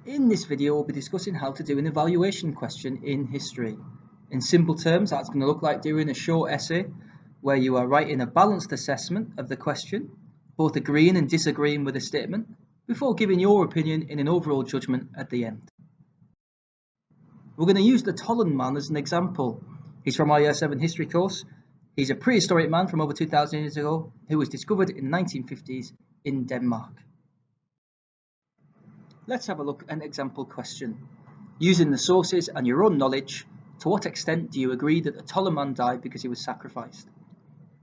In this video, we'll be discussing how to do an evaluation question in history. In simple terms, that's going to look like doing a short essay where you are writing a balanced assessment of the question, both agreeing and disagreeing with a statement, before giving your opinion in an overall judgment at the end. We're going to use the Tolland man as an example. He's from our Year 7 history course. He's a prehistoric man from over 2,000 years ago who was discovered in the 1950s in Denmark. Let's have a look at an example question. Using the sources and your own knowledge, to what extent do you agree that the Tolland man died because he was sacrificed?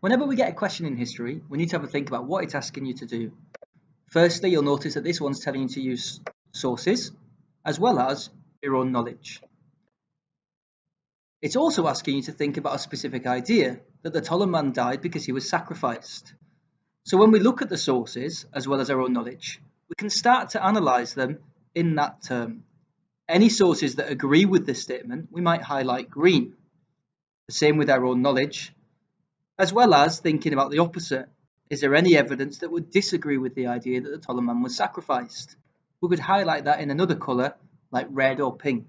Whenever we get a question in history, we need to have a think about what it's asking you to do. Firstly, you'll notice that this one's telling you to use sources as well as your own knowledge. It's also asking you to think about a specific idea, that the Tolland man died because he was sacrificed. So when we look at the sources as well as our own knowledge, we can start to analyse them in that term. Any sources that agree with this statement, we might highlight green. The same with our own knowledge, as well as thinking about the opposite. Is there any evidence that would disagree with the idea that the Tolland man was sacrificed? We could highlight that in another colour, like red or pink.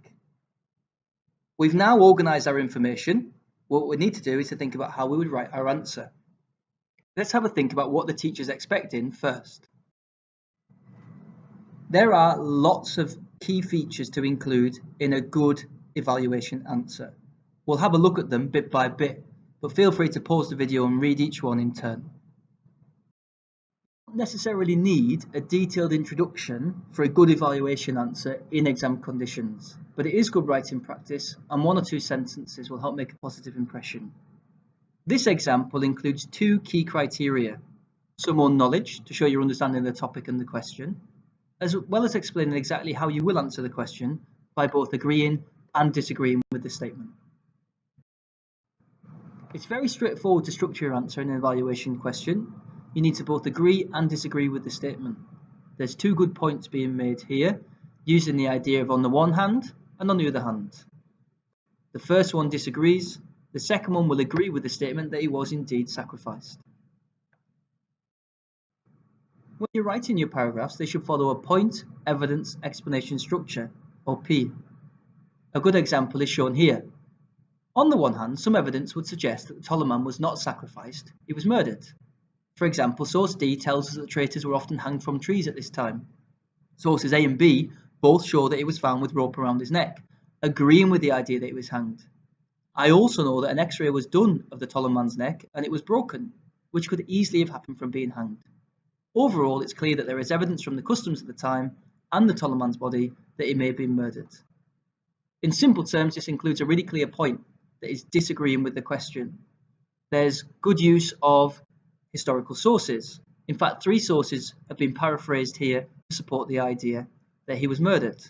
We've now organised our information. What we need to do is to think about how we would write our answer. Let's have a think about what the teacher's expecting first. There are lots of key features to include in a good evaluation answer. We'll have a look at them bit by bit, but feel free to pause the video and read each one in turn. You don't necessarily need a detailed introduction for a good evaluation answer in exam conditions, but it is good writing practice, and 1 or 2 sentences will help make a positive impression. This example includes 2 key criteria: some own knowledge to show your understanding of the topic and the question, as well as explaining exactly how you will answer the question by both agreeing and disagreeing with the statement. It's very straightforward to structure your answer in an evaluation question. You need to both agree and disagree with the statement. There's 2 good points being made here, using the idea of on the one hand and on the other hand. The first one disagrees, the second one will agree with the statement that he was indeed sacrificed. When you're writing your paragraphs, they should follow a point, evidence, explanation structure, or P. A good example is shown here. On the one hand, some evidence would suggest that the Tolland man was not sacrificed, he was murdered. For example, source D tells us that traitors were often hanged from trees at this time. Sources A and B both show that he was found with rope around his neck, agreeing with the idea that he was hanged. I also know that an X-ray was done of the Tolland man's neck and it was broken, which could easily have happened from being hanged. Overall, it's clear that there is evidence from the customs at the time and the Tolland man's body that he may have been murdered. In simple terms, this includes a really clear point that is disagreeing with the question. There's good use of historical sources. In fact, 3 sources have been paraphrased here to support the idea that he was murdered.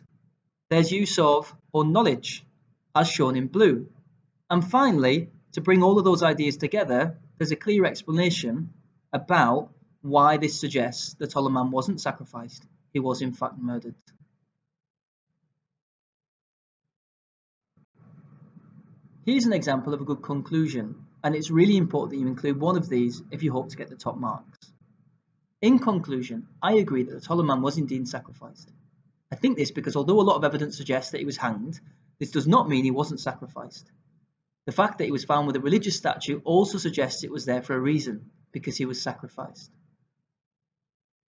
There's use of own knowledge, as shown in blue. And finally, to bring all of those ideas together, there's a clear explanation about why this suggests the Tolland man wasn't sacrificed, he was in fact murdered. Here's an example of a good conclusion, and it's really important that you include one of these if you hope to get the top marks. In conclusion, I agree that the Tolland man was indeed sacrificed. I think this because although a lot of evidence suggests that he was hanged, this does not mean he wasn't sacrificed. The fact that he was found with a religious statue also suggests it was there for a reason, because he was sacrificed.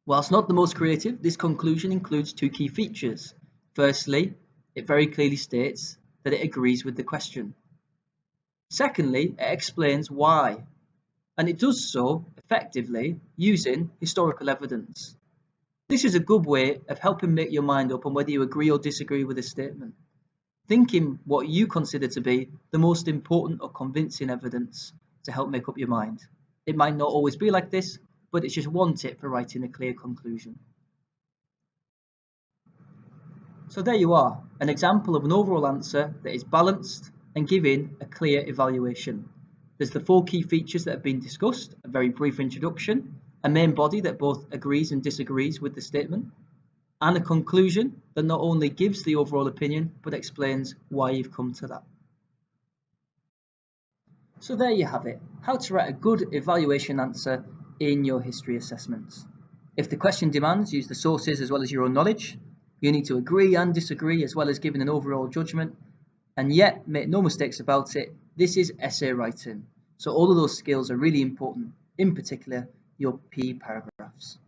Whilst not the most creative, this conclusion includes 2 key features. Firstly, it very clearly states that it agrees with the question. Secondly, it explains why, and it does so effectively using historical evidence. This is a good way of helping make your mind up on whether you agree or disagree with a statement. Thinking what you consider to be the most important or convincing evidence to help make up your mind. It might not always be like this, but it's just one tip for writing a clear conclusion. So there you are, an example of an overall answer that is balanced and giving a clear evaluation. There's the 4 key features that have been discussed, a very brief introduction, a main body that both agrees and disagrees with the statement, and a conclusion that not only gives the overall opinion, but explains why you've come to that. So there you have it, how to write a good evaluation answer in your history assessments. If the question demands, use the sources as well as your own knowledge. You need to agree and disagree as well as giving an overall judgment. And yet, make no mistakes about it, this is essay writing. So all of those skills are really important, in particular your P paragraphs.